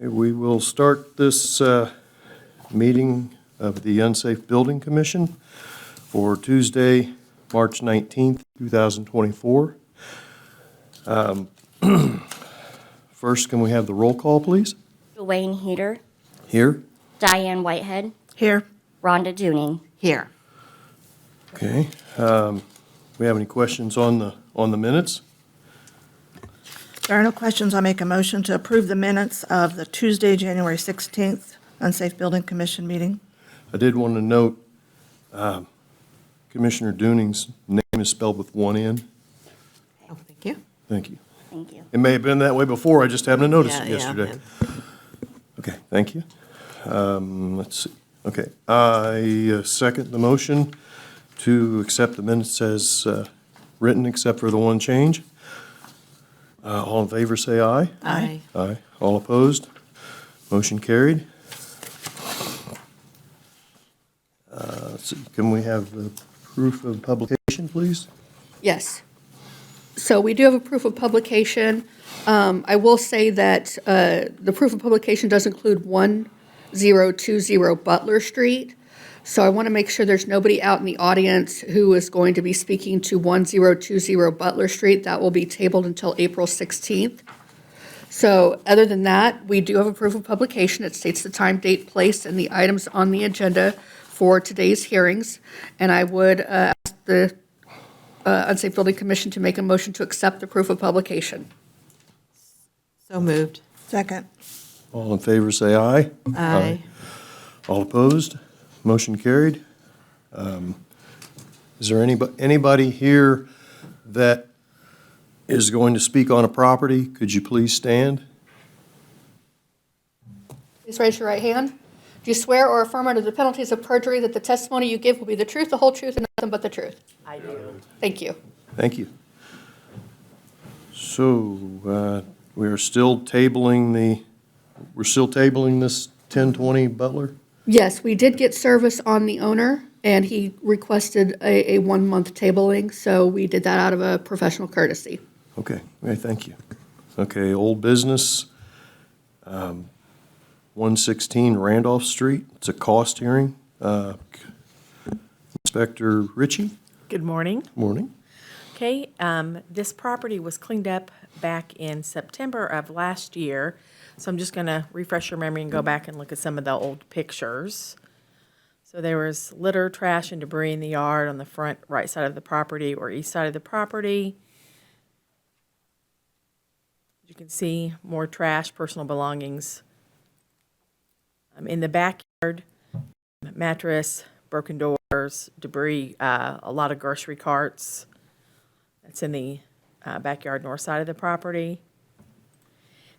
We will start this meeting of the Unsafe Building Commission for Tuesday, March 19th, 2024. First, can we have the roll call, please? Dwayne Heater. Here. Diane Whitehead. Here. Rhonda Dooning. Here. Okay. We have any questions on the minutes? There are no questions. I'll make a motion to approve the minutes of the Tuesday, January 16th Unsafe Building Commission meeting. I did want to note Commissioner Dooning's name is spelled with one N. Oh, thank you. Thank you. Thank you. It may have been that way before, I just happened to notice it Yeah, yesterday. Okay, thank you. Let's see. Okay, I second the motion to accept the minutes as written, except for the one change. All in favor, say aye. Aye. Aye. All opposed? Motion carried. Let's see, can we have the proof of publication, please? Yes. So we do have a proof of publication. I will say that the proof of publication does include 1020 Butler Street. So I want to make sure there's nobody out in the audience who is going to be speaking to 1020 Butler Street. That will be tabled until April 16th. So other than that, we do have a proof of publication. It states the time, date, place, and the items on the agenda for today's hearings. And I would ask the Unsafe Building Commission to make a motion to accept the proof of publication. So moved. Second. All in favor, say aye. Aye. All opposed? Motion carried. Is there anybody here that is going to speak on a property? Could you please stand? Please raise your right hand. Do you swear or affirm under the penalties of perjury that the testimony you give will be the truth, the whole truth, and nothing but the truth? I do. Thank you. Thank you. So, we're still tabling this 1020 Butler? Yes, we did get service on the owner, and he requested a 1-month tabling, so we did that out of a professional courtesy. Okay, thank you. Okay, old business, 116 Randolph Street. It's a cost hearing. Inspector Ritchie? Good morning. Morning. Okay, this property was cleaned up back in September of last year. So I'm just going to refresh your memory and go back and look at some of the old pictures. So there was litter, trash, and debris in the yard on the front right side of the property or east side of the property. You can see more trash, personal belongings. In the backyard, mattress, broken doors, debris, a lot of grocery carts. That's in the backyard north side of the property.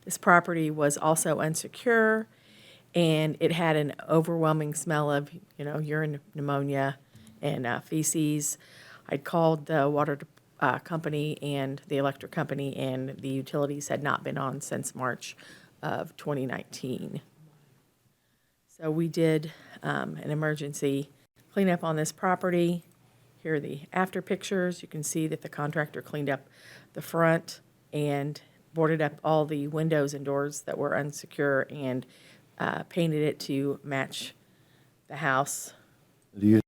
This property was also unsecure, and it had an overwhelming smell of, urine pneumonia and feces. I'd called the water company and the electric company, and the utilities had not been on since March of 2019. So we did an emergency cleanup on this property. Here are the after pictures. You can see that the contractor cleaned up the front and boarded up all the windows and doors that were unsecure and painted it to match the house. Do you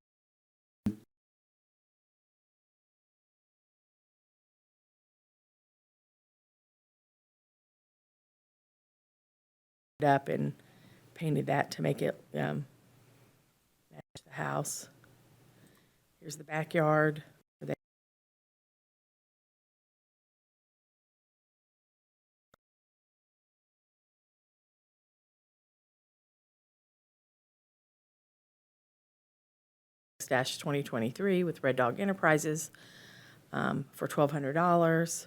Up and painted that to make it match the house. Here's the backyard. Dash 2023 with Red Dog Enterprises for $1,200.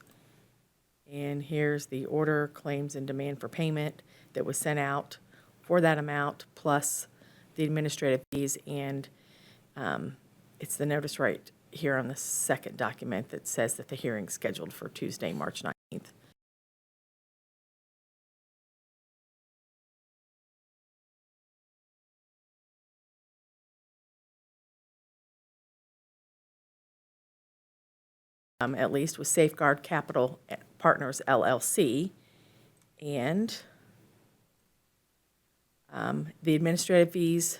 And here's the order, claims, and demand for payment that was sent out for that amount, plus the administrative fees. And it's the notice right here on the second document that says that the hearing's scheduled for Tuesday, March 19th. At least with Safeguard Capital Partners LLC, and The administrative fees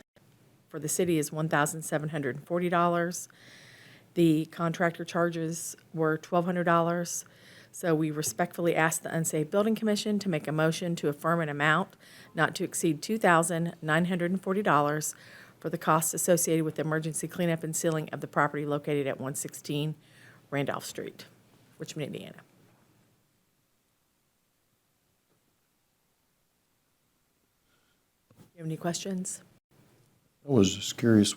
for the city is $1,740. The contractor charges were $1,200. So we respectfully ask the Unsafe Building Commission to make a motion to affirm an amount not to exceed $2,940 for the costs associated with the emergency cleanup and sealing of the property located at 116 Randolph Street, Richmond, Indiana. You have any questions? I was just curious,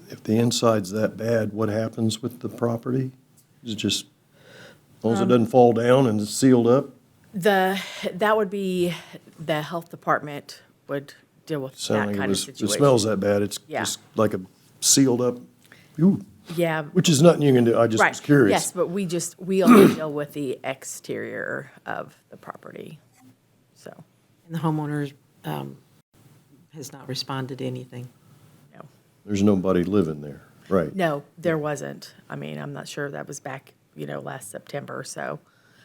if the inside's that bad, what happens with the property? Is it just, as long as it doesn't fall down and it's sealed up? That would be, the health department would deal with that Sounded like kind of If situation. it smells that bad, it's Yeah. just like a sealed up, ooh, Yeah. which is nothing you can do. I just was Right. curious. Yes, but we only deal with the exterior of the property, so, And the homeowner has not responded to anything. no. There's nobody living there, right? No, there wasn't. I mean, I'm not sure, that was back, last September, so,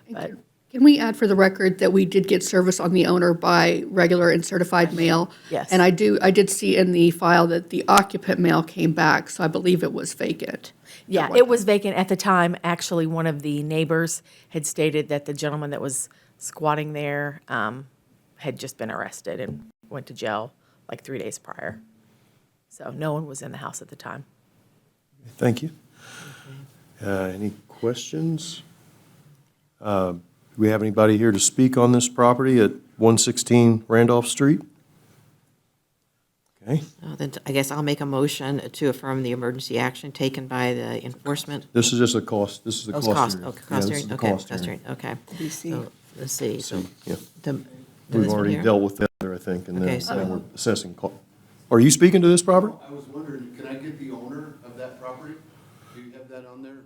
but, Can we add for the record that we did get service on the owner by regular and certified mail? Yes. And I did see in the file that the occupant mail came back, so I believe it was vacant. yeah, it was vacant at the time. Actually, one of the neighbors had stated that the gentleman that was squatting there had just been arrested and went to jail like 3 days prior. So no one was in the house at the time. Thank you. Any questions? Do we have anybody here to speak on this property at 116 Randolph Street? Okay, Then I guess I'll make a motion to affirm the emergency action taken by the enforcement. this is just a cost, this is the Oh, cost hearing. Okay, Yeah, cost this is hearing, the okay, cost cost hearing. hearing, okay. BC. So, let's see, so. Yeah. the- We've this one already here? dealt with that, I think, and Okay, then so- now we're assessing. Are you speaking to this property? I was wondering, can I get the owner of that property? Do you have that on there?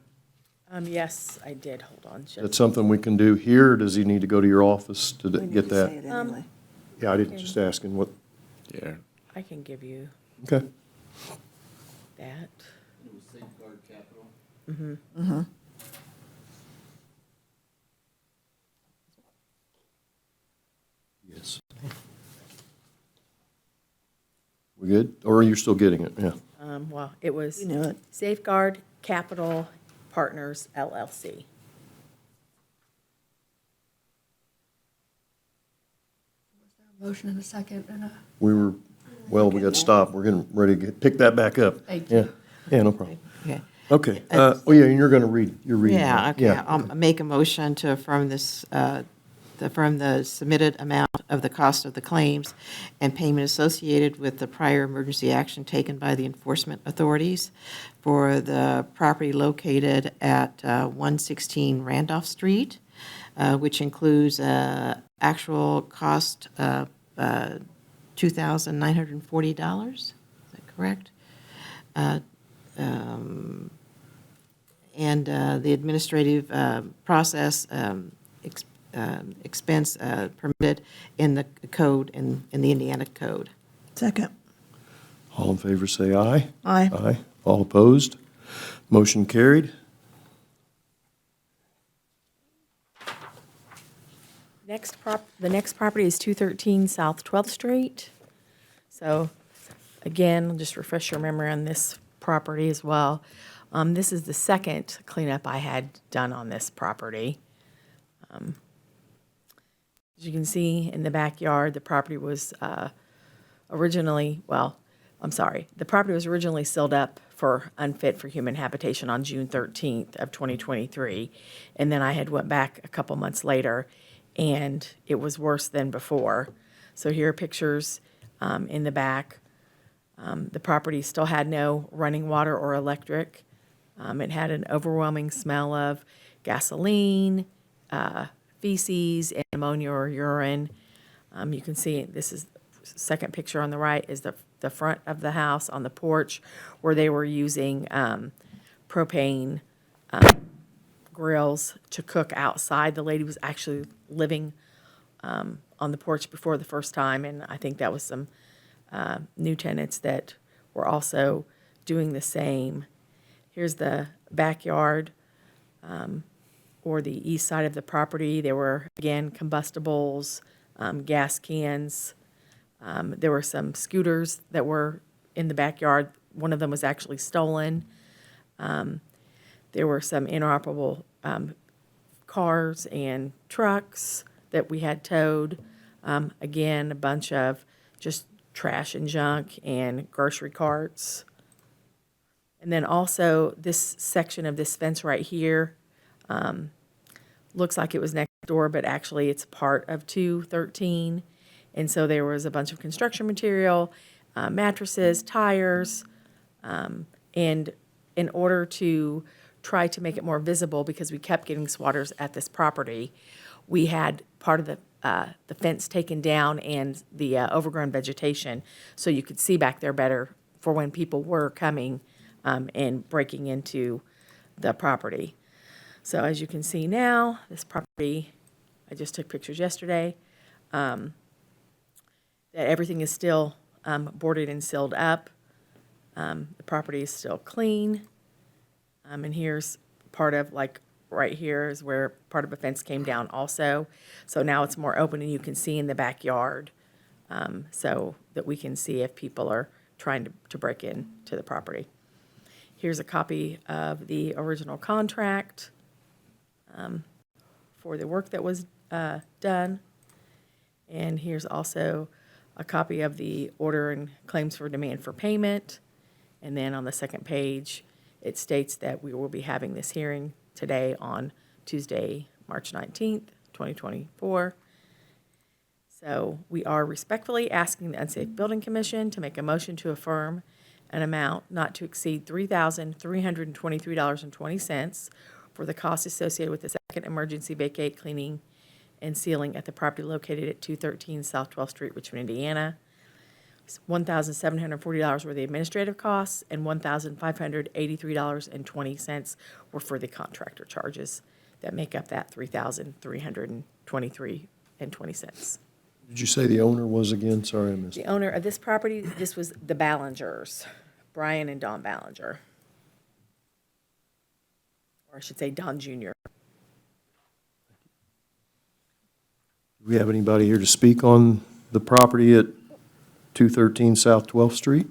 Yes, I did. Hold on. Is that something we can do here, or does he need to go to your office to get Say that? it anyway. Yeah, I didn't, just asking what, Yeah. I can give you okay. that. It was Safeguard Capital. Yes. We good? Or you're still getting it? Yeah. Well, it was You knew it. Safeguard Capital Partners LLC. Motion in a second, and We got stopped. We're getting ready to pick that back up. Thank Yeah, yeah, no problem. Okay. Okay, yeah, and you're gonna read, you're reading. Yeah, that. okay, I'll make a motion to affirm this, to affirm the submitted amount of the cost of the claims and payment associated with the prior emergency action taken by the enforcement authorities for the property located at 116 Randolph Street, which includes actual cost of $2,940. Is that correct? And the administrative process expense permitted in the code, in the Indiana code. Second. All in favor, say aye. Aye. Aye. All opposed? Motion carried. The next property is 213 South 12th Street. So again, I'll just refresh your memory on this property as well. This is the second cleanup I had done on this property. As you can see in the backyard, the property was the property was originally sealed up for unfit for human habitation on June 13th of 2023. And then I had went back a couple months later, and it was worse than before. So here are pictures in the back. The property still had no running water or electric. It had an overwhelming smell of gasoline, feces, and ammonia or urine. You can see this is second picture on the right is the front of the house on the porch where they were using propane grills to cook outside. The lady was actually living on the porch before the first time, and I think that was some new tenants that were also doing the same. Here's the backyard or the east side of the property. There were, again, combustibles, gas cans, There were some scooters that were in the backyard. One of them was actually stolen. There were some inoperable cars and trucks that we had towed. Again, a bunch of just trash and junk and grocery carts. And then also this section of this fence right here looks like it was next door, but actually it's part of 213. And so there was a bunch of construction material, mattresses, tires, and in order to try to make it more visible, because we kept getting swatters at this property, we had part of the fence taken down and the overgrown vegetation, so you could see back there better for when people were coming and breaking into the property. So as you can see now, this property, I just took pictures yesterday, that everything is still boarded and sealed up. The property is still clean. And here's part of, like, right here is where part of a fence came down also. So now it's more open and you can see in the backyard, so that we can see if people are trying to break into the property. Here's a copy of the original contract for the work that was done. And here's also a copy of the order and claims for demand for payment. And then on the second page, it states that we will be having this hearing today on Tuesday, March 19th, 2024. So we are respectfully asking the Unsafe Building Commission to make a motion to affirm an amount not to exceed $3,323.20 for the costs associated with the second emergency vacate, cleaning, and sealing at the property located at 213 South 12th Street, Richmond, Indiana. $1,740 were the administrative costs, and $1,583.20 were for the contractor charges that make up that $3,323.20. Did you say the owner was again? Sorry, I missed. The owner of this property, this was the Ballingers, Brian and Don Ballinger. Or I should say Don Jr. Do we have anybody here to speak on the property at 213 South 12th Street?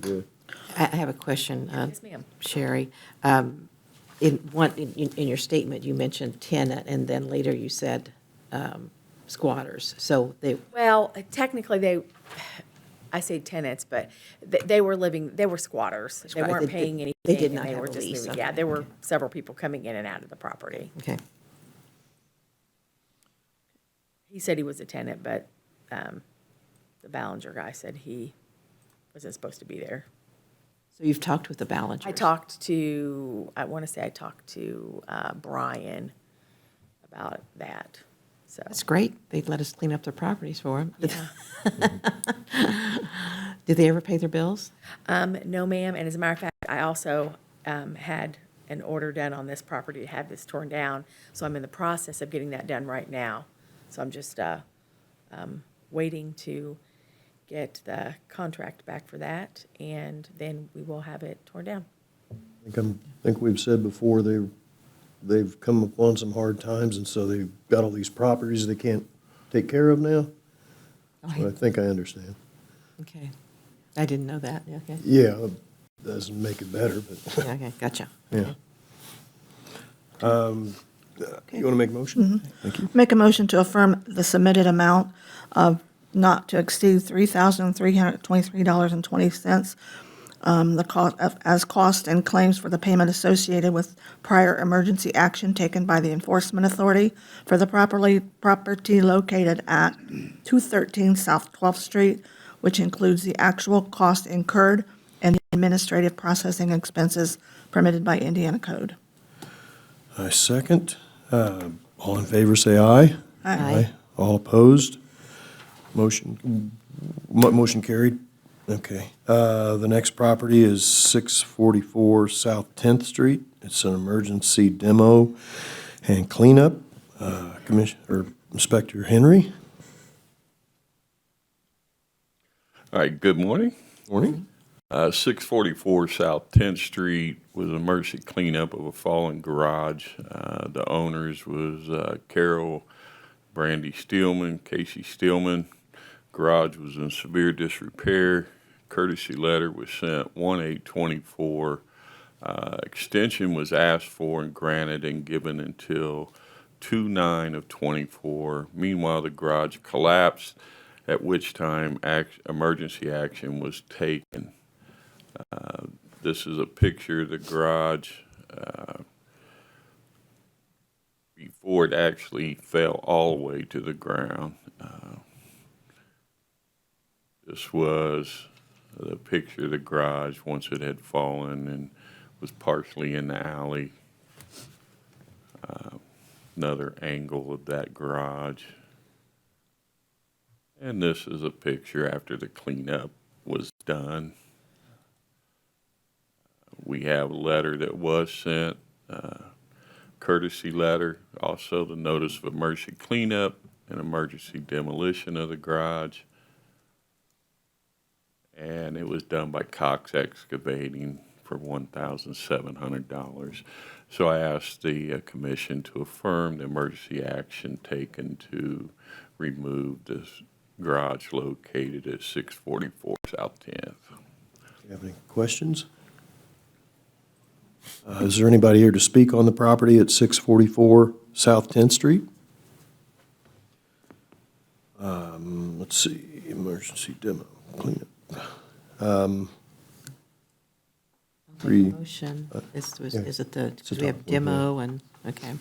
Good. I have a question, Yes, ma'am. Sherry. In your statement, you mentioned tenant, and then later you said squatters. So they, Well, technically, I say tenants, but they were squatters. They right. weren't They paying did- anything. they did and not have were a just lease, moving. Yeah, okay. there were several people coming in and out of the property. okay. He said he was a tenant, but the Ballinger guy said he wasn't supposed to be there. So you've talked with the Ballingers? I want to say I talked to Brian about that, so. That's great. They'd let us clean up their properties for them. Yeah. Did they ever pay their bills? No, ma'am, and as a matter of fact, I also had an order done on this property to have this torn down, so I'm in the process of getting that done right now. So I'm just waiting to get the contract back for that, and then we will have it torn down. I think we've said before, they've come upon some hard times, and so they've got all these properties they can't take care of now. So I think I understand. Okay. I didn't know that. Yeah, okay. Yeah, it doesn't make it better, but, Yeah, okay, gotcha. yeah. You want to make a motion? Thank you. Make a motion to affirm the submitted amount of not to exceed $3,323.20, the cost as cost and claims for the payment associated with prior emergency action taken by the enforcement authority for the property located at 213 South 12th Street, which includes the actual cost incurred and the administrative processing expenses permitted by Indiana Code. I second. All in favor, say aye. Aye. All opposed? Motion carried. Okay. The next property is 644 South 10th Street. It's an emergency demo and cleanup. Inspector Henry? All right, good morning. Morning. 644 South 10th Street was an emergency cleanup of a fallen garage. The owners was Carol Brandy Steelman, Casey Steelman. Garage was in severe disrepair. Courtesy letter was sent 1/8/24. Extension was asked for and granted and given until 2/9/24. Meanwhile, the garage collapsed, at which time emergency action was taken. This is a picture of the garage before it actually fell all the way to the ground. This was the picture of the garage once it had fallen and was partially in the alley. Another angle of that garage. And this is a picture after the cleanup was done. We have a letter that was sent, courtesy letter, also the notice of emergency cleanup and emergency demolition of the garage. And it was done by Cox Excavating for $1,700. So I asked the commission to affirm the emergency action taken to remove this garage located at 644 South 10th. Do you have any questions? Is there anybody here to speak on the property at 644 South 10th Street? Let's see, emergency demo, cleanup. Three. Motion, is yeah. it the, It's a do we have top one, yeah. demo and, okay.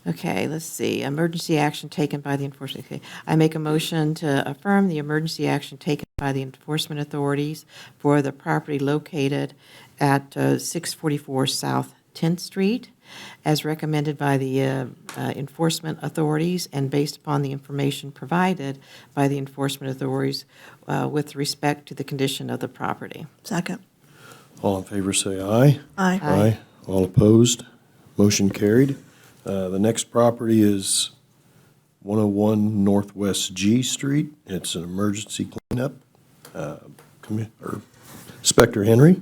Okay, let's see, emergency action taken by the enforcement, okay. I make a motion to affirm the emergency action taken by the enforcement authorities for the property located at 644 South 10th Street, as recommended by the enforcement authorities and based upon the information provided by the enforcement authorities with respect to the condition of the property. Second. All in favor, say aye. Aye. Aye. All opposed? Motion carried. The next property is 101 Northwest G Street. It's an emergency cleanup. Inspector Henry?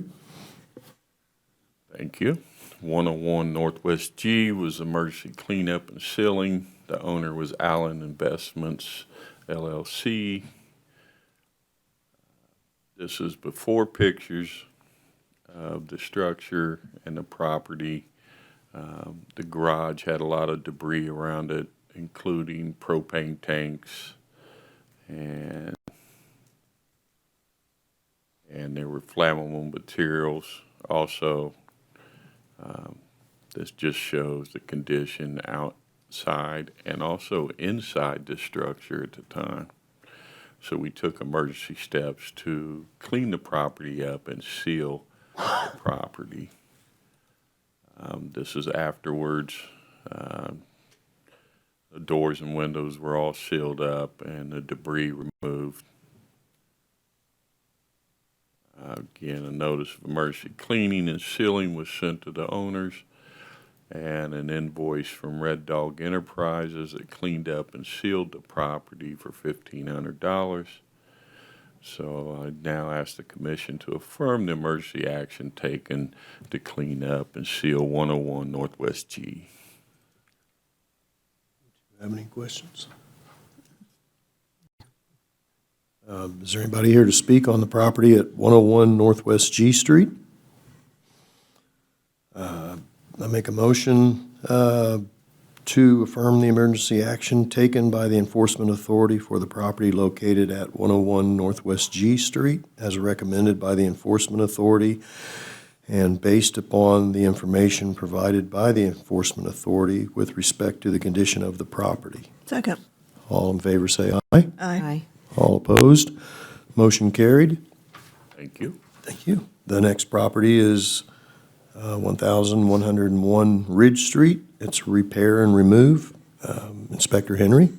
Thank you. 101 Northwest G was emergency cleanup and sealing. The owner was Allen Investments, LLC. This is before pictures of the structure and the property. The garage had a lot of debris around it, including propane tanks, and there were flammable materials. Also, this just shows the condition outside and also inside the structure at the time. So we took emergency steps to clean the property up and seal the property. This is afterwards. The doors and windows were all sealed up and the debris removed. Again, a notice of emergency cleaning and sealing was sent to the owners, and an invoice from Red Dog Enterprises that cleaned up and sealed the property for $1,500. So I now ask the commission to affirm the emergency action taken to clean up and seal 101 Northwest G. Do you have any questions? Is there anybody here to speak on the property at 101 Northwest G Street? I make a motion to affirm the emergency action taken by the enforcement authority for the property located at 101 Northwest G Street, as recommended by the enforcement authority and based upon the information provided by the enforcement authority with respect to the condition of the property. Second. All in favor, say aye. Aye. All opposed? Motion carried. Thank you. Thank you. The next property is 1,101 Ridge Street. It's repair and remove. Inspector Henry?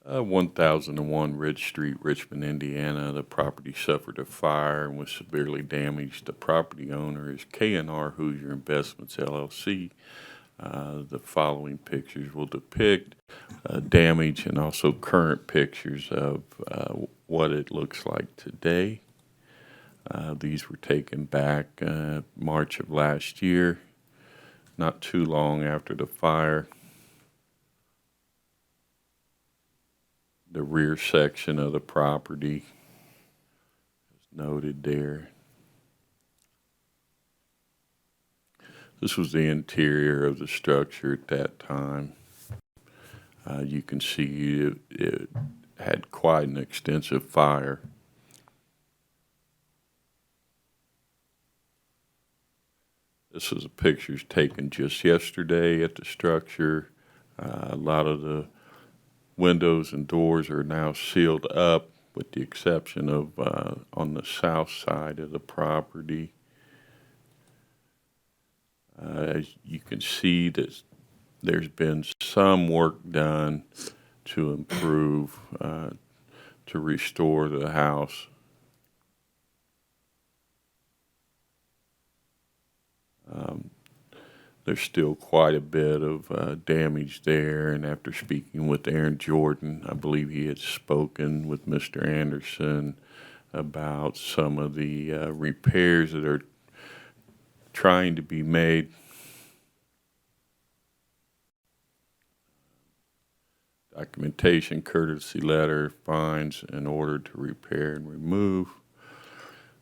1001 Ridge Street, Richmond, Indiana. The property suffered a fire and was severely damaged. The property owner is K&R Hoosier Investments, LLC. The following pictures will depict damage and also current pictures of what it looks like today. These were taken back March of last year, not too long after the fire. the rear section of the property is noted there. This was the interior of the structure at that time. You can see it had quite an extensive fire. This is a pictures taken just yesterday at the structure. A lot of the windows and doors are now sealed up, with the exception of on the south side of the property. As you can see that there's been some work done to improve, to restore the house. There's still quite a bit of damage there, and after speaking with Aaron Jordan, I believe he had spoken with Mr. Anderson about some of the repairs that are trying to be made. Documentation, courtesy letter, fines in order to repair and remove.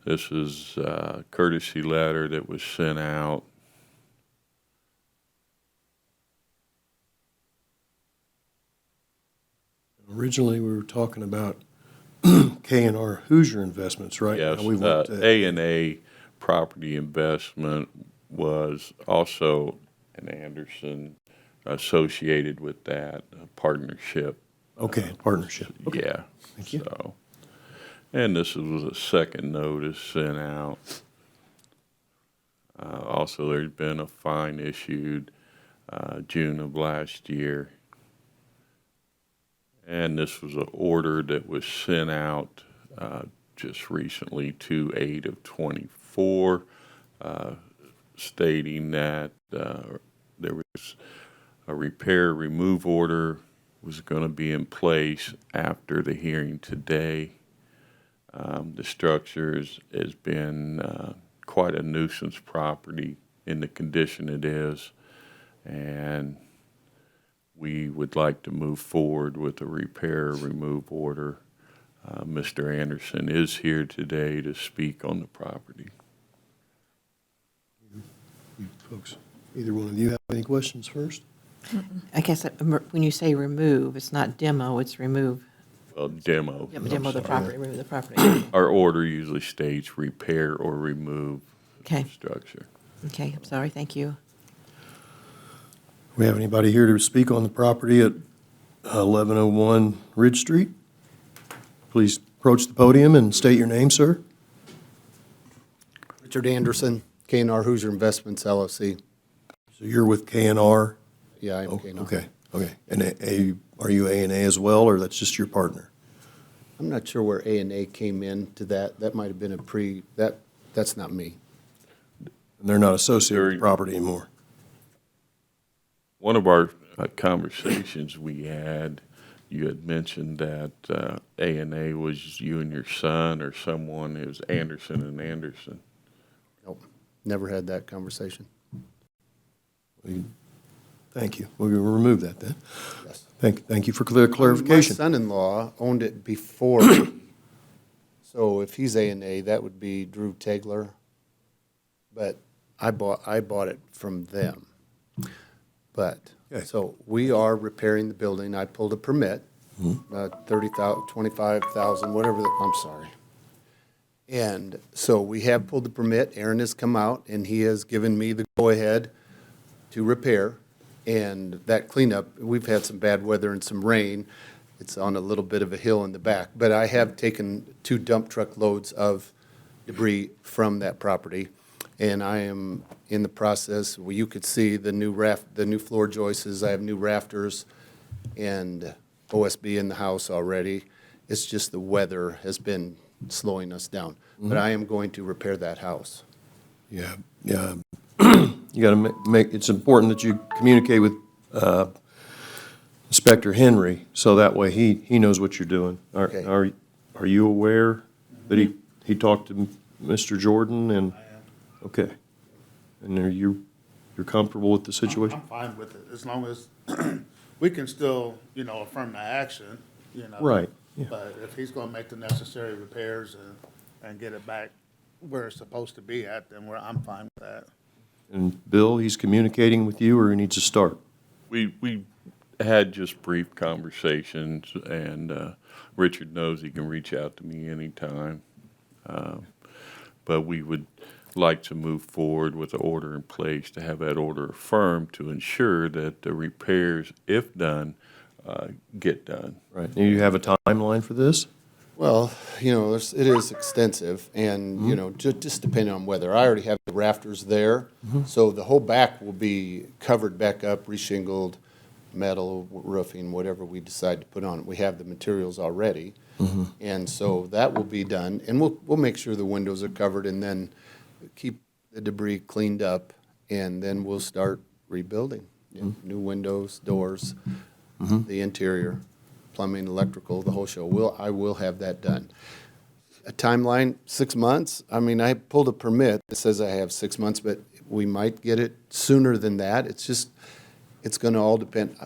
This is a courtesy letter that was sent out Originally, we were talking about K&R Hoosier Investments, right? Yes, Now we want to- A&A Property Investment was also an Anderson associated with that partnership. Okay, partnership. Okay. Yeah. Thank you. So, and this was a second notice sent out. Also, there's been a fine issued June of last year. And this was an order that was sent out just recently, 2/8 of 24, stating that there was a repair remove order was going to be in place after the hearing today. The structure has been quite a nuisance property in the condition it is, and we would like to move forward with a repair remove order. Mr. Anderson is here today to speak on the property. You folks, either one of you have any questions first? I guess when you say remove, it's not demo, it's remove. Well, demo. Demo the property, remove the property. Our order usually states repair or remove Okay. the structure. Okay, I'm sorry, thank you. We have anybody here to speak on the property at 1101 Ridge Street? Please approach the podium and state your name, sir. Richard Anderson, K&R Hoosier Investments LLC. So you're with K&R? Yeah, I'm Oh, K&R. okay, okay. And are you A&A as well, or that's just your partner? I'm not sure where A&A came into that. That might have been that's not me. And they're not associated with the property anymore? One of our conversations we had, you had mentioned that A&A was you and your son or someone. It was Anderson and Anderson. Nope, never had that conversation. Thank you. We'll remove that then. Yes. Thank you for clear clarification. My son-in-law owned it before me. So if he's A&A, that would be Drew Tegler. But I bought it from them. But, Okay. so we are repairing the building. I pulled a permit, 30,000, 25,000, whatever, I'm sorry. And so we have pulled the permit. Aaron has come out and he has given me the go-ahead to repair. And that cleanup, we've had some bad weather and some rain. It's on a little bit of a hill in the back. But I have taken 2 dump truck loads of debris from that property. And I am in the process, well, you could see the new floor joists. I have new rafters and OSB in the house already. It's just the weather has been slowing us down. But I am going to repair that house. Yeah, yeah. You got to make, it's important that you communicate with Inspector Henry, so that way he knows what you're doing. Okay. Are you aware that he talked to Mr. Jordan and? I am. Okay. And you're comfortable with the situation? I'm fine with it, as long as we can still, affirm the action. you know. Right, yeah. But if he's gonna make the necessary repairs and get it back where it's supposed to be at, then I'm fine with that. And Bill, he's communicating with you, or he needs to start? We had just brief conversations, and Richard knows he can reach out to me anytime. But we would like to move forward with the order in place, to have that order affirmed to ensure that the repairs, if done, get done. Right. Do you have a timeline for this? Well, you know, it is extensive, and, you know, just depending on weather. I already have the rafters there, so the whole back will be covered back up, reshingled, metal, roofing, whatever we decide to put on it. We have the materials already, and so that will be done, and we'll make sure the windows are covered, and then keep the debris cleaned up, and then we'll start rebuilding. New windows, doors, the interior, plumbing, electrical, the whole show. I will have that done. A timeline, 6 months. I mean, I pulled a permit that says I have 6 months, but we might get it sooner than that. It's gonna all depend,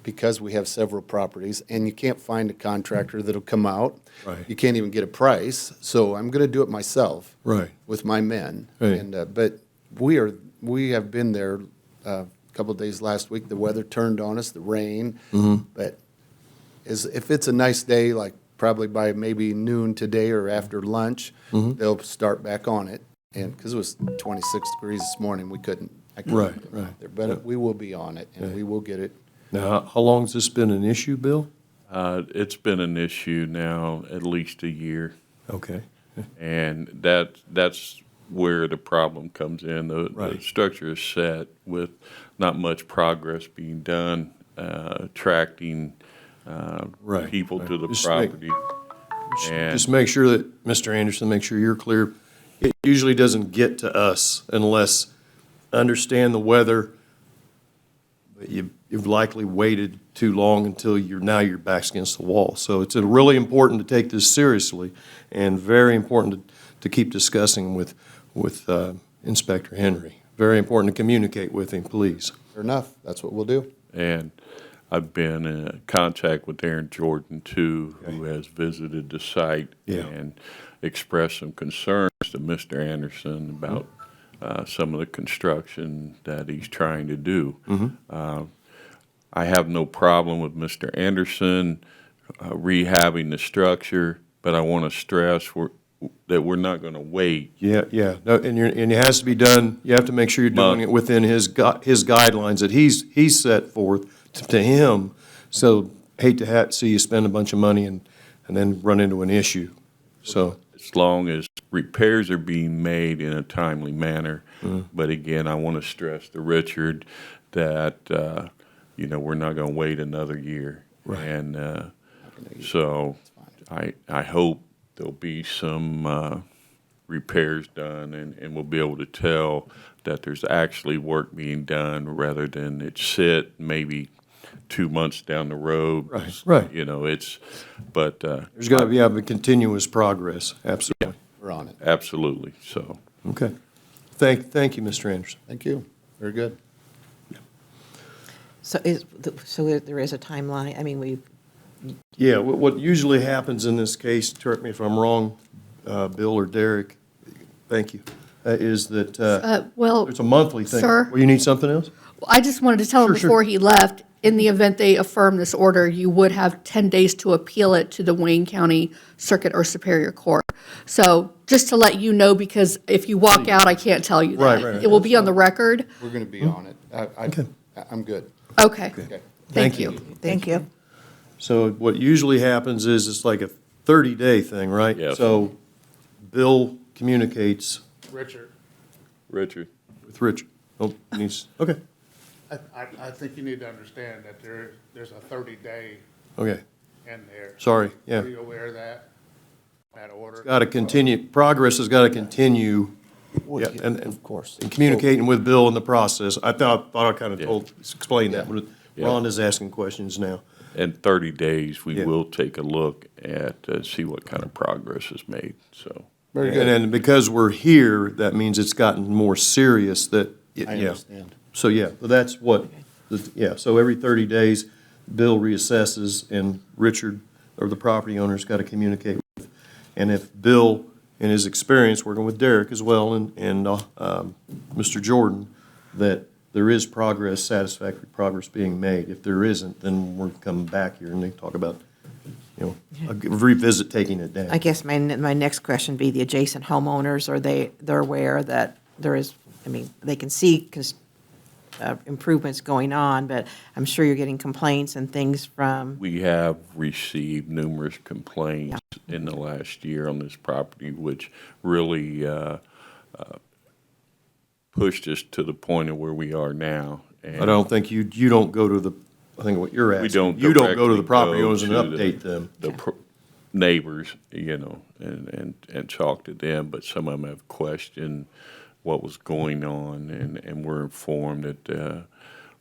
because we have several properties, and you can't find a contractor that'll come out. Right. You can't even get a price, so I'm gonna do it myself. Right. With my men. Right. And, but we have been there a couple of days last week. The weather turned on us, the rain. But if it's a nice day, like probably by maybe noon today or after lunch, they'll start back on it. And, because it was 26 degrees this morning, I couldn't Right, get right. there. But we will be on it, and we will get it. Now, how long has this been an issue, Bill? It's been an issue now at least a year, Okay. and that's where the problem comes in. The Right. structure is set with not much progress being done, attracting Right, people right. to the Just make- property. And Just make sure that, Mr. Anderson, make sure you're clear. It usually doesn't get to us unless, understand the weather, but you've likely waited too long until now your back's against the wall. So it's really important to take this seriously, and very important to keep discussing with Inspector Henry. Very important to communicate with him, please. Fair enough, that's what we'll do. And I've been in contact with Aaron Jordan, too, who has visited the site Yeah. and expressed some concerns to Mr. Anderson about some of the construction that he's trying to do. I have no problem with Mr. Anderson rehabbing the structure, but I want to stress that we're not going to wait. Yeah, yeah. No, and it has to be done, you have to make sure you're doing it within his guidelines that he's set forth to him. So hate to see you spend a bunch of money and then run into an issue. So, As long as repairs are being made in a timely manner. But again, I want to stress to Richard that, we're not going to wait another year. Right. And so I hope there'll be some repairs done, and we'll be able to tell that there's actually work being done rather than it sit maybe 2 months down the road. Right, right. But. there's got to be a continuous progress, absolutely. We're on it. Absolutely, so. Okay. Thank you, Mr. Anderson. Thank you. Very good. So there is a timeline, I mean, Yeah, what usually happens in this case, correct me if I'm wrong, Bill or Derek, thank you, is that Well, there's a monthly thing. sir? Well, you need something else? I just wanted to tell him Sure, sure. before he left, in the event they affirm this order, you would have 10 days to appeal it to the Wayne County Circuit or Superior Court. So just to let you know, because if you walk out, I can't tell you that. Right. It will be on the record. We're going to be on it. I'm good. Okay. Okay. Thank you. Thank you. So what usually happens is it's like a 30-day thing, right? Yes. So Bill communicates Richard, Richard? with Richard. Oh, okay, I think you need to understand that there's a 30-day okay. in there. Sorry, yeah. Are you aware of that order? Got to continue, progress has got to continue. Yeah, and Of course. and communicating with Bill in the process. I thought I kind of explained that, but Yeah. Rhonda's asking questions now. In 30 days, we Yeah. will take a look at, see what kind of progress is made, so. Very And good. then because we're here, that means it's gotten more serious that, I yeah. understand. So, yeah, that's what, so every 30 days, Bill reassesses and Richard or the property owner's got to communicate with. And if Bill, in his experience, working with Derek as well, and Mr. Jordan, that there is progress, satisfactory progress being made. If there isn't, then we're coming back here and they talk about, revisit taking it down. I guess my next question would be the adjacent homeowners, they're aware that there is, they can see improvements going on, but I'm sure you're getting complaints and things from, We have received numerous complaints in the last year on this property, which really pushed us to the point of where we are now. I don't think you don't go to I think what you're asking. You don't go to the property owners and update them. Neighbors, and talk to them, but some of them have questioned what was going on, and we're informed that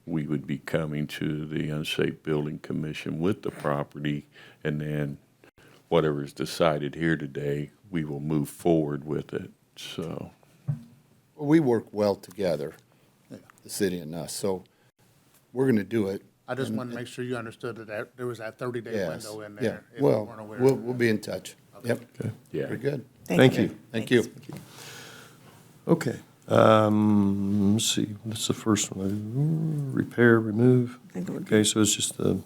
we would be coming to the Unsafe Building Commission with the property, and then whatever is decided here today, we will move forward with it, so. We work well together, the city and us, so we're going to do it. I just wanted to make sure you understood that there was that 30-day Yes, window in yeah. there. if you Well, weren't aware we'll of that. be in touch. Yep. Yeah. Very good. Thank you. Thank you. Okay. Let's see, what's the first one? Repair, remove? I think it would be Okay, so it's just the,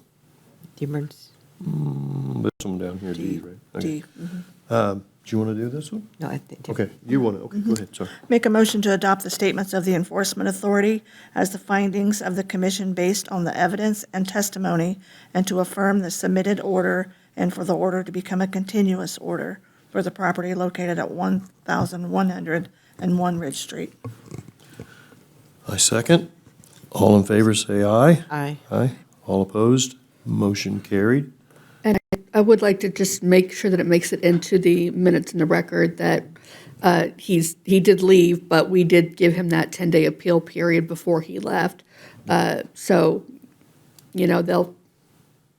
the emergency. this one down here, D, D. right? Okay. D. Mhm. Do you want to do this one? No, I think. Okay, you want to, okay, go ahead, sorry. Make a motion to adopt the statements of the Enforcement Authority as the findings of the commission based on the evidence and testimony, and to affirm the submitted order and for the order to become a continuous order for the property located at 1,101 Ridge Street. I second. All in favor, say aye. Aye. Aye. All opposed? Motion carried. And I would like to just make sure that it makes it into the minutes in the record that he did leave, but we did give him that 10-day appeal period before he left. So,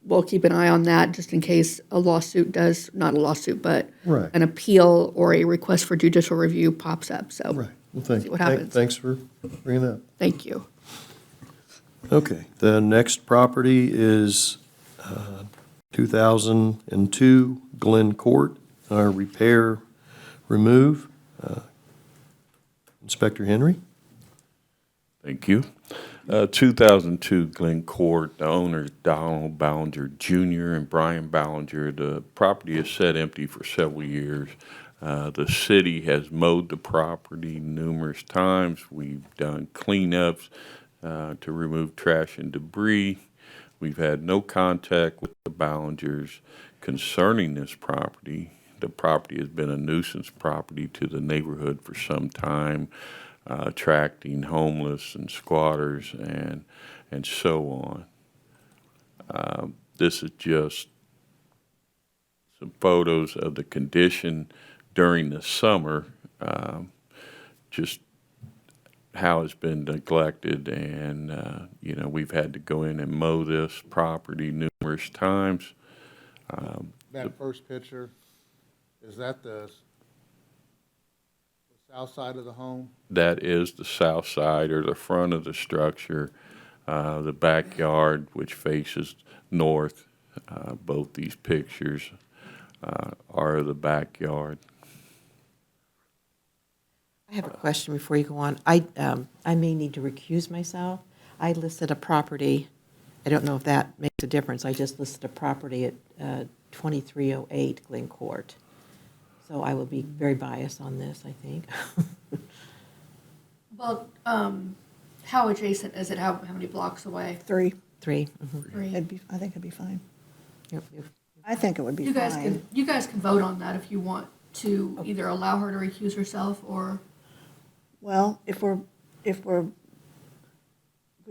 we'll keep an eye on that just in case a lawsuit does, not a lawsuit, but Right. an appeal or a request for judicial review pops up. So, Right. Well, See what happens. thanks for bringing that up. thank you. Okay, the next property is 2002 Glen Court, repair, remove. Inspector Henry? Thank you. 2002 Glen Court, the owners Donald Ballinger Jr. and Brian Ballinger. The property is set empty for several years. The city has mowed the property numerous times. We've done cleanups to remove trash and debris. We've had no contact with the Ballingers concerning this property. The property has been a nuisance property to the neighborhood for some time, attracting homeless and squatters and so on. This is just some photos of the condition during the summer, just how it's been neglected, and we've had to go in and mow this property numerous times. That first picture, is that the south side of the home? That is the south side or the front of the structure. The backyard, which faces north, both these pictures are the backyard. I have a question before you go on. I may need to recuse myself. I listed a property, I don't know if that makes a difference, I just listed a property at 2308 Glen Court. So I will be very biased on this, I think. Well, how adjacent is it? How many blocks away? 3. 3. Mhm. Three. I think it'd be fine. Yep, yep. I think it would be You guys fine. can, you guys can vote on that if you want to either allow her to recuse herself or, Well, we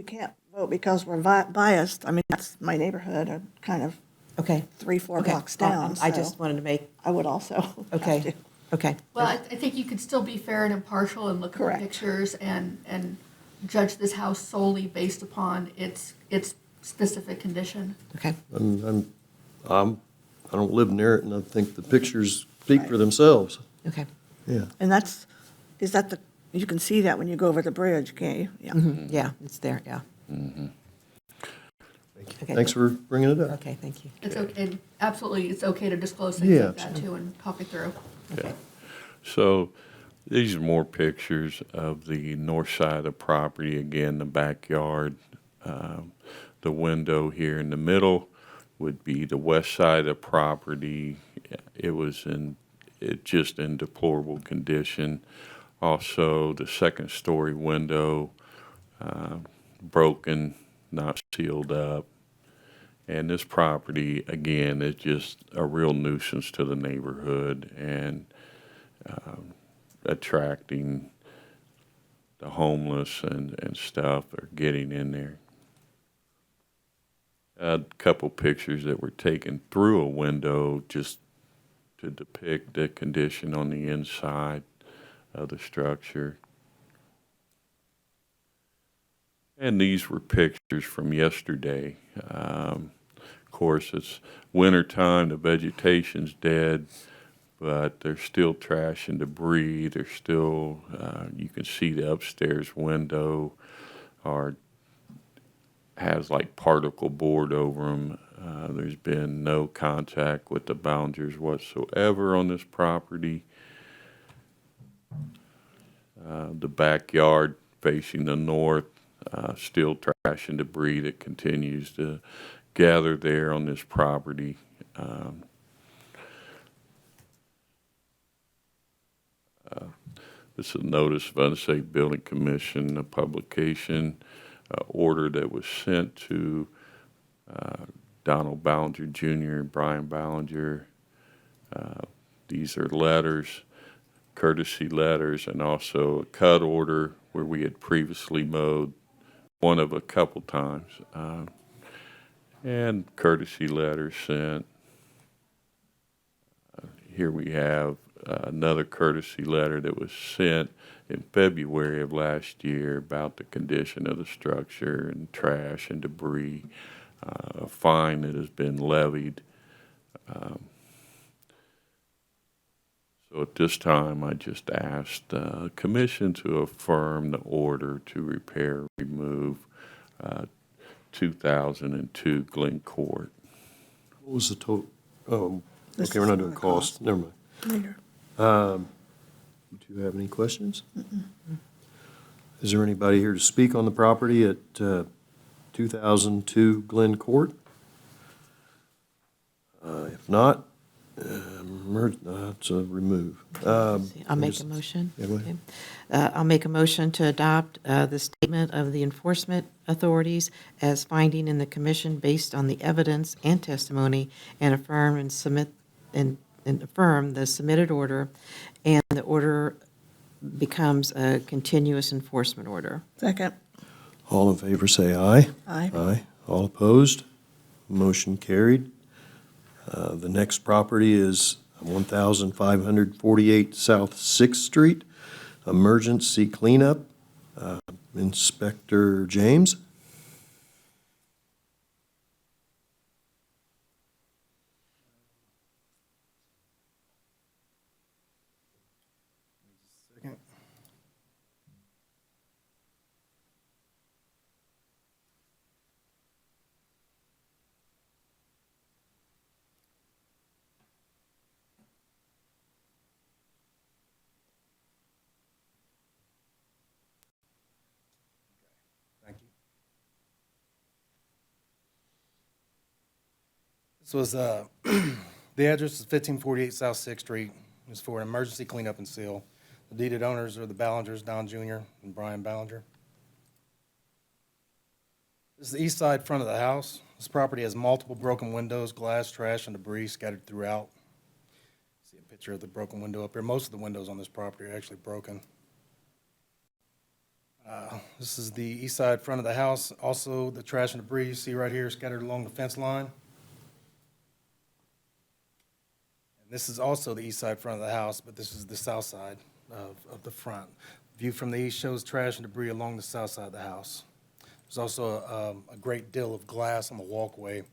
can't vote because we're biased. I mean, that's my neighborhood, kind of Okay. 3-4 Okay. blocks down. I so just wanted to make, I would also have okay, to. okay. well, I think you could still be fair and impartial and look at Correct. the pictures and judge this house solely based upon its specific condition. Okay. I don't live near it, and I think the pictures speak for themselves. Okay. Yeah. And you can see that when you go over the bridge, can't you? Yeah. Yeah, it's there, yeah. Mm-hmm. Okay, Okay. Thanks for bringing it up. Okay, thank you. It's okay, and absolutely, it's okay to disclose things Yeah, like that too and talk it through. Okay. So these are more pictures of the north side of the property. Again, the backyard. The window here in the middle would be the west side of the property. It just in deplorable condition. Also, the second story window, broken, not sealed up. And this property, again, is just a real nuisance to the neighborhood and attracting the homeless and stuff are getting in there. A couple pictures that were taken through a window just to depict the condition on the inside of the structure. And these were pictures from yesterday. Of course, it's wintertime, the vegetation's dead, but there's still trash and debris. There's still, you can see the upstairs window has like particle board over them. There's been no contact with the bounders whatsoever on this property. The backyard facing the north, still trash and debris that continues to gather there on this property. This is a notice of Unsafe Building Commission, a publication order that was sent to Donald Ballinger Jr. and Brian Ballinger. These are letters, courtesy letters, and also a cut order where we had previously mowed one of a couple times. And courtesy letters sent. Here we have another courtesy letter that was sent in February of last year about the condition of the structure and trash and debris, a fine that has been levied. So at this time, I just asked the commission to affirm the order to repair, remove 2002 Glen Court. What was the total? Oh, This okay, we're is not on doing the cost. cost. Never mind. Later. Do you have any questions? Is there anybody here to speak on the property at 2002 Glen Court? If not, it's a remove. I'll make a motion. Yeah, go ahead. Okay. I'll make a motion to adopt the statement of the enforcement authorities as finding in the commission based on the evidence and testimony, and affirm and submit and affirm the submitted order, and the order becomes a continuous enforcement order. Second. All in favor, say aye. Aye. Aye. All opposed? Motion carried. The next property is 1,548 South Sixth Street, emergency cleanup. Inspector James? This was, the address is 1548 South Sixth Street. It's for an emergency cleanup and seal. The deeded owners are the Ballingers, Don Jr. and Brian Ballinger. This is the east side front of the house. This property has multiple broken windows, glass, trash, and debris scattered throughout. See a picture of the broken window up here. Most of the windows on this property are actually broken. This is the east side front of the house. Also, the trash and debris you see right here scattered along the fence line. This is also the east side front of the house, but this is the south side of the front. View from the east shows trash and debris along the south side of the house. There's also a great deal of glass on the walkway.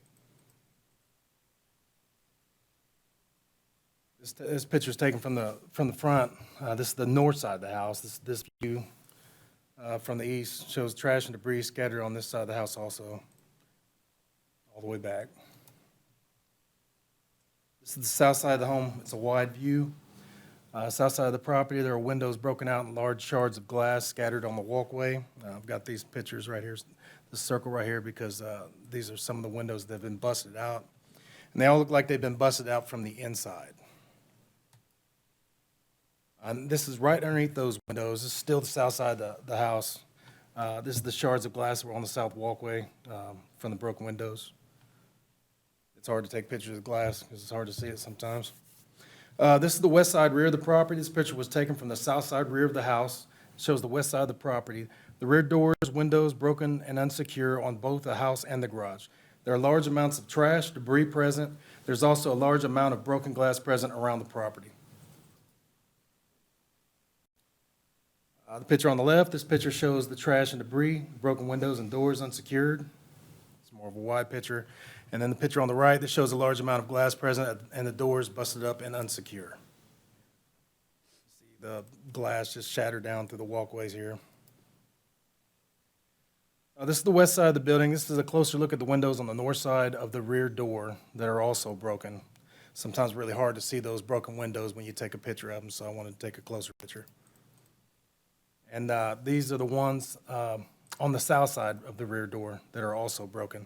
This picture is taken from the front. This is the north side of the house. This view from the east shows trash and debris scattered on this side of the house also. all the way back. This is the south side of the home. It's a wide view. South side of the property, there are windows broken out and large shards of glass scattered on the walkway. I've got these pictures right here, this circle right here, because these are some of the windows that have been busted out. And they all look like they've been busted out from the inside. This is right underneath those windows. This is still the south side of the house. This is the shards of glass that were on the south walkway from the broken windows. It's hard to take pictures of glass because it's hard to see it sometimes. This is the west side rear of the property. This picture was taken from the south side rear of the house. It shows the west side of the property. The rear doors, windows broken and unsecure on both the house and the garage. There are large amounts of trash, debris present. There's also a large amount of broken glass present around the property. The picture on the left, this picture shows the trash and debris, broken windows and doors unsecured. It's more of a wide picture. And then the picture on the right, this shows a large amount of glass present and the doors busted up and unsecure. See the glass just shattered down through the walkways here. This is the west side of the building. This is a closer look at the windows on the north side of the rear door that are also broken. Sometimes really hard to see those broken windows when you take a picture of them, so I wanted to take a closer picture. And these are the ones on the south side of the rear door that are also broken.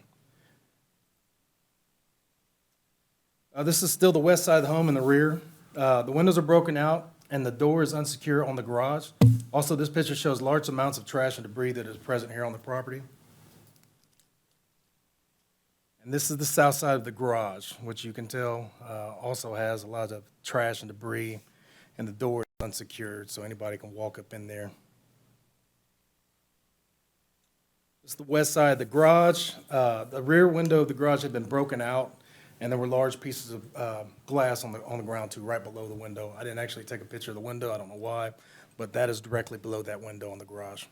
This is still the west side of the home in the rear. The windows are broken out and the door is unsecure on the garage. Also, this picture shows large amounts of trash and debris that is present here on the property. And this is the south side of the garage, which you can tell also has a lot of trash and debris, and the door is unsecured, so anybody can walk up in there. This is the west side of the garage. The rear window of the garage had been broken out, and there were large pieces of glass on the ground too, right below the window. I didn't actually take a picture of the window. I don't know why, but that is directly below that window on the garage.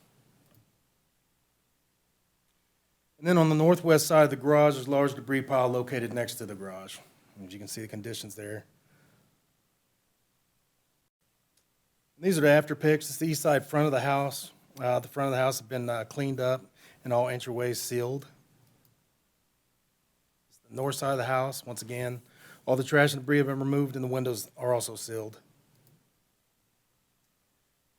And then on the northwest side of the garage, there's a large debris pile located next to the garage. As you can see the conditions there. And these are the after pics. It's the east side front of the house. The front of the house has been cleaned up and all entryways sealed. It's the north side of the house. Once again, all the trash and debris have been removed and the windows are also sealed.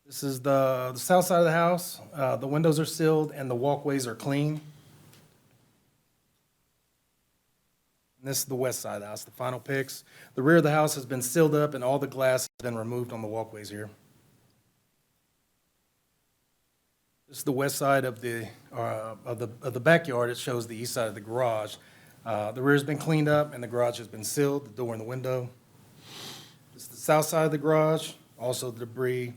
This is the south side of the house. The windows are sealed and the walkways are clean. And this is the west side of the house, the final pics. The rear of the house has been sealed up and all the glass has been removed on the walkways here. This is the west side of the backyard. It shows the east side of the garage. The rear has been cleaned up and the garage has been sealed, the door and the window. This is the south side of the garage, also the debris,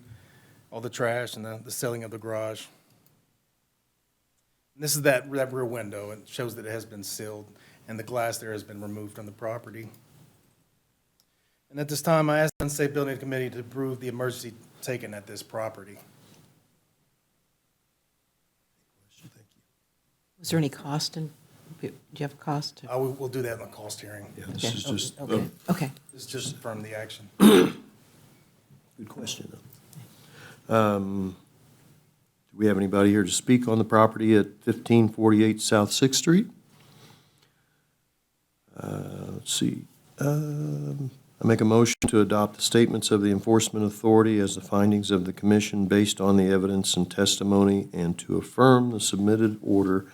all the trash and the ceiling of the garage. And this is that rear window. It shows that it has been sealed and the glass there has been removed from the property. And at this time, I ask the Unsafe Building Committee to approve the emergency taken at this property. Was there any cost in, do you have a cost? We'll do that in the cost hearing. Yeah, this is just, Okay. This is just from the action. good question, though. Do we have anybody here to speak on the property at 1548 South Sixth Street? Let's see. I make a motion to adopt the statements of the enforcement authority as the findings of the commission based on the evidence and testimony, and to affirm the submitted order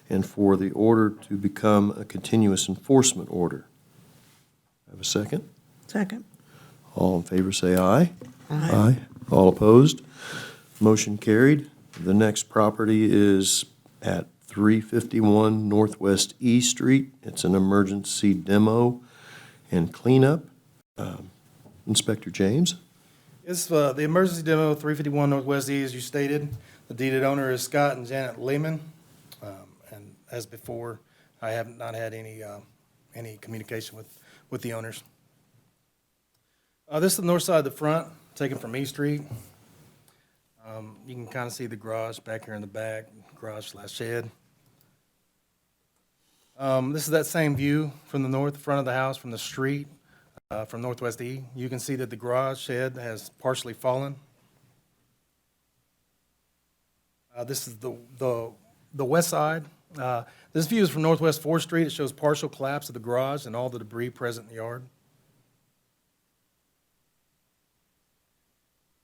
and for the order to become a continuous enforcement order. Have a second? Second. All in favor say aye. Aye. All opposed? Motion carried. The next property is at 351 Northwest E Street. It's an emergency demo and cleanup. Inspector James? It's the emergency demo, 351 Northwest E, as you stated. The deeded owner is Scott and Janet Lehman. And as before, I have not had any communication with the owners. This is the north side of the front, taken from E Street. You can kind of see the garage back here in the back, garage/shed. This is that same view from the front of the house, from the street, from Northwest E. You can see that the garage shed has partially fallen. This is the west side This view is from Northwest 4th Street. It shows partial collapse of the garage and all the debris present in the yard.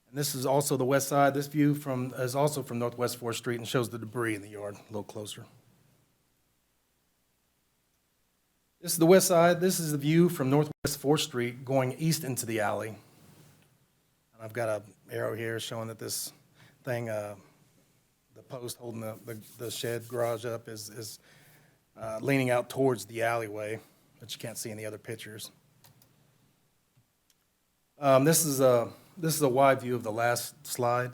And this is also the west side. This view is also from Northwest 4th Street and shows the debris in the yard a little closer. This is the west side. This is the view from Northwest 4th Street going east into the alley. And I've got an arrow here showing that this thing, the post holding the shed garage up is leaning out towards the alleyway, which you can't see in the other pictures. This is a wide view of the last slide.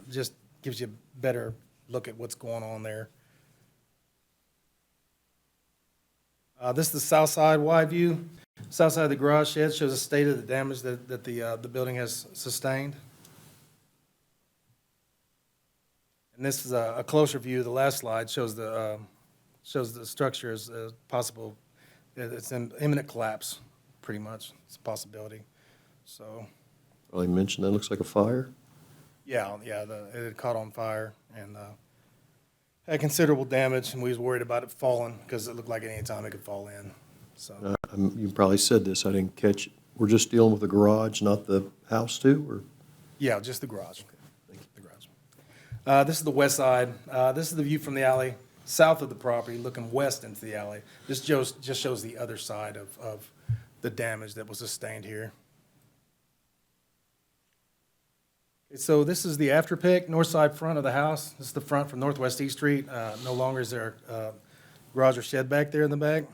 Just gives you a better look at what's going on there. This is the south side wide view. South side of the garage shed shows the state of the damage that the building has sustained. And this is a closer view. The last slide shows the structure as possible. It's in imminent collapse, pretty much. It's a possibility. So, Well, you mentioned that looks like a fire. yeah, it had caught on fire and had considerable damage, and we was worried about it falling because it looked like at any time it could fall in. So, You probably said this, I didn't catch it. We're just dealing with the garage, not the house too, or? yeah, just the garage. The garage. This is the west side. This is the view from the alley south of the property, looking west into the alley. This just shows the other side of the damage that was sustained here. So this is the after pic, north side front of the house. This is the front from Northwest East Street. No longer is there a garage or shed back there in the back.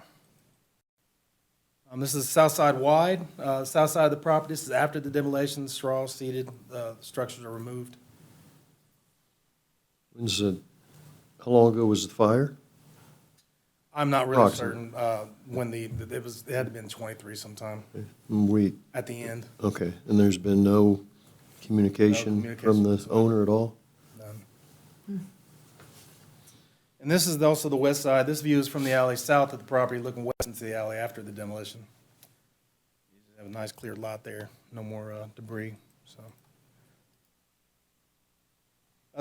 This is the south side wide, south side of the property. This is after the demolition, straw seeded, structures are removed. How long ago was the fire? I'm not really Approximately. certain when it had to have been 23 sometime We, at the end. okay, and there's been no communication from the communication. owner at all? None. And this is also the west side. This view is from the alley south of the property, looking west into the alley after the demolition. You have a nice clear lot there, no more debris, so.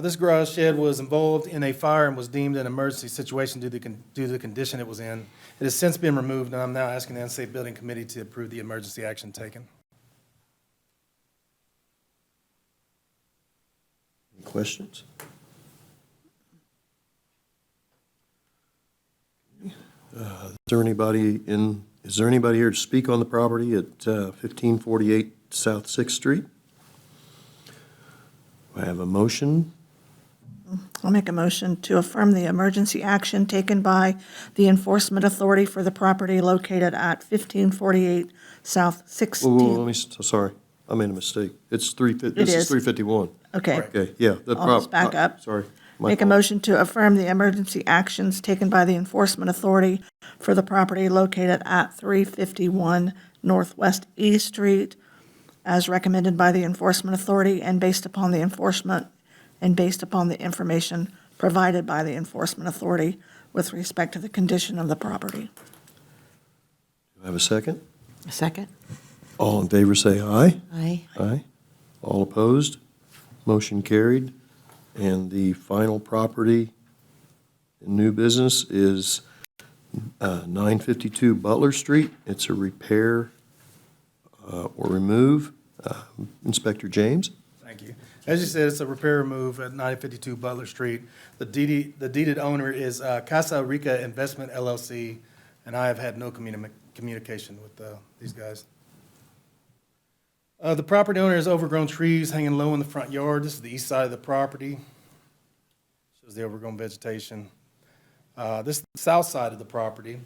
This garage shed was involved in a fire and was deemed an emergency situation due to the condition it was in. It has since been removed, and I'm now asking the Unsafe Building Committee to approve the emergency action taken. Any questions? Is there anybody here to speak on the property at 1548 South 6th Street? I have a motion. I'll make a motion to affirm the emergency action taken by the Enforcement Authority for the property located at 1548 South 16th. Let me, sorry, I made a mistake. It's 350, this It is is. 351. Okay. Okay, yeah. I'll just back up. Sorry. my Make a fault. motion to affirm the emergency actions taken by the Enforcement Authority for the property located at 351 Northwest E Street as recommended by the Enforcement Authority and based upon the information provided by the Enforcement Authority with respect to the condition of the property. Do I have a second? A second? All in favor say aye. Aye. Aye. All opposed? Motion carried. And the final property in new business is 952 Butler Street. It's a repair or remove. Inspector James? Thank you. As you said, it's a repair remove at 952 Butler Street. The deeded owner is Casa Rica Investment LLC, and I have had no communication with these guys. The property owner has overgrown trees hanging low in the front yard. This is the east side of the property. Shows the overgrown vegetation. This is the south side of the property.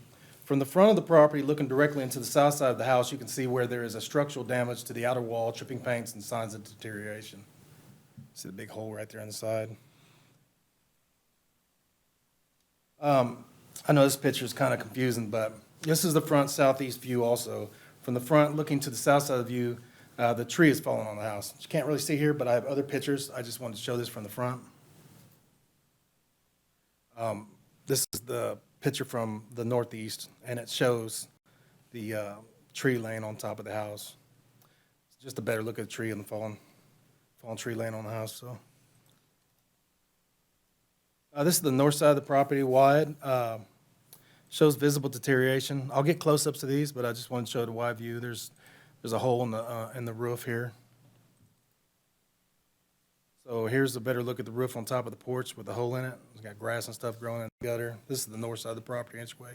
From the front of the property, looking directly into the south side of the house, you can see where there is a structural damage to the outer wall, tripping paints, and signs of deterioration. See the big hole right there on the side? I know this picture is kind of confusing, but this is the front southeast view also. From the front, looking to the south side of the view, the tree is falling on the house. You can't really see here, but I have other pictures. I just wanted to show this from the front. This is the picture from the northeast, and it shows the tree laying on top of the house. It's just a better look at the tree and the fallen tree laying on the house. So, This is the north side of the property, wide. Shows visible deterioration. I'll get close-ups to these, but I just wanted to show the wide view. There's a hole in the roof here. So here's a better look at the roof on top of the porch with the hole in it. It's got grass and stuff growing in the gutter. This is the north side of the property, entryway.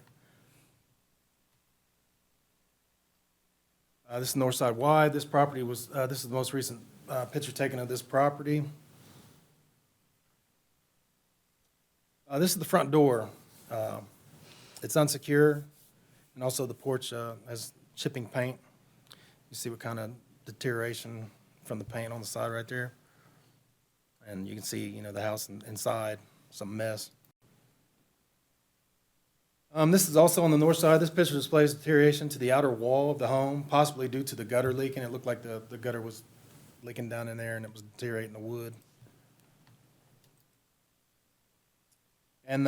This is north side wide. This property was, this is the most recent picture taken of this property. This is the front door. It's unsecure, and also the porch has chipping paint. You see what kind of deterioration from the paint on the side right there. And you can see, you know, the house inside, some mess. This is also on the north side. This picture displays deterioration to the outer wall of the home, possibly due to the gutter leaking. It looked like the gutter was leaking down in there and it was deteriorating the wood. And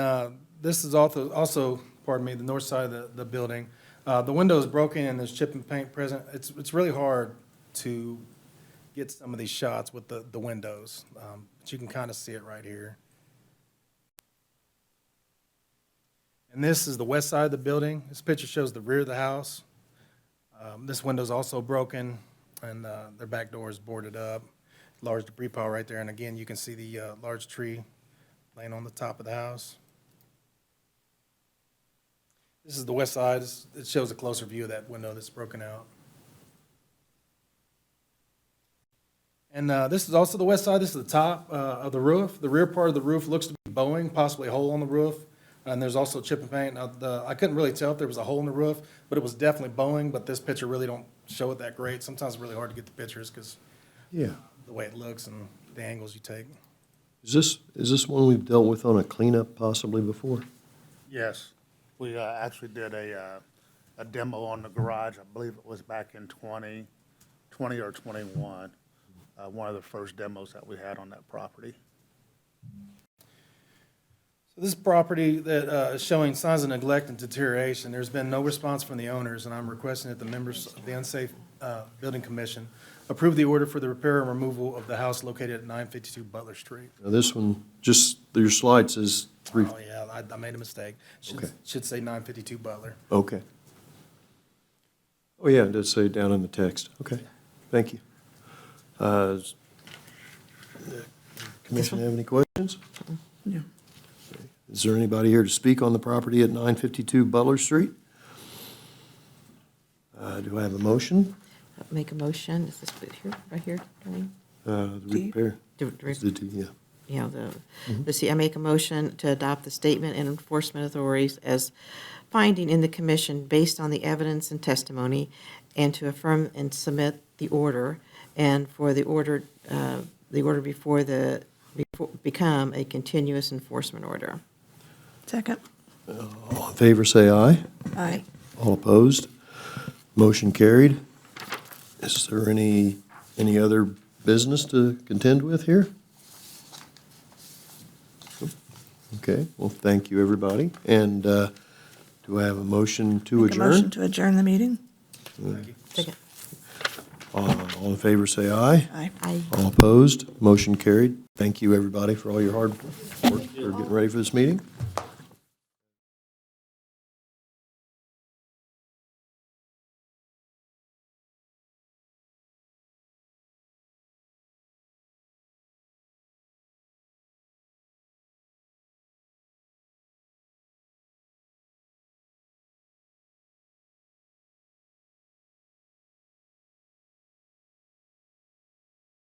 this is also, pardon me, the north side of the building. The window is broken and there's chip and paint present. It's really hard to get some of these shots with the windows, but you can kind of see it right here. And this is the west side of the building. This picture shows the rear of the house. This window's also broken, and their back door is boarded up. Large debris pile right there, and again, you can see the large tree laying on the top of the house. This is the west side. It shows a closer view of that window that's broken out. And this is also the west side. This is the top of the roof. The rear part of the roof looks to be bowing, possibly a hole on the roof. And there's also chip and paint. Now, I couldn't really tell if there was a hole in the roof, but it was definitely bowing, but this picture really don't show it that great. Sometimes it's really hard to get the pictures because Yeah. the way it looks and the angles you take. Is this one we've dealt with on a cleanup possibly before? Yes, we actually did a demo on the garage. I believe it was back in 2020 or 21. One of the first demos that we had on that property. So this property that is showing signs of neglect and deterioration, there's been no response from the owners, and I'm requesting that the members of the Unsafe Building Commission approve the order for the repair and removal of the house located at 952 Butler Street. Now, this one, just, your slide says three. Oh, yeah, I made a mistake. Okay. Should say 952 Butler. Okay. Oh, yeah, it does say down in the text. Okay, thank you. Does the Commission have any questions? No. Is there anybody here to speak on the property at 952 Butler Street? Do I have a motion? Make a motion, is this bit here, right here, Darlene? The repair. To- It's the T, yeah. You know, let's see, I make a motion to adopt the statement and enforcement authorities as finding in the commission based on the evidence and testimony, and to affirm and submit the order, and for the order before become a continuous enforcement order. Second. All in favor, say aye. Aye. All opposed? Motion carried. Is there any other business to contend with here? Okay, well, thank you, everybody. And do I have a motion to Make a motion adjourn? to adjourn the meeting? Second. All in favor, say aye. Aye. Aye. All opposed? Motion carried. Thank you, everybody, for all your hard work for getting ready for this meeting.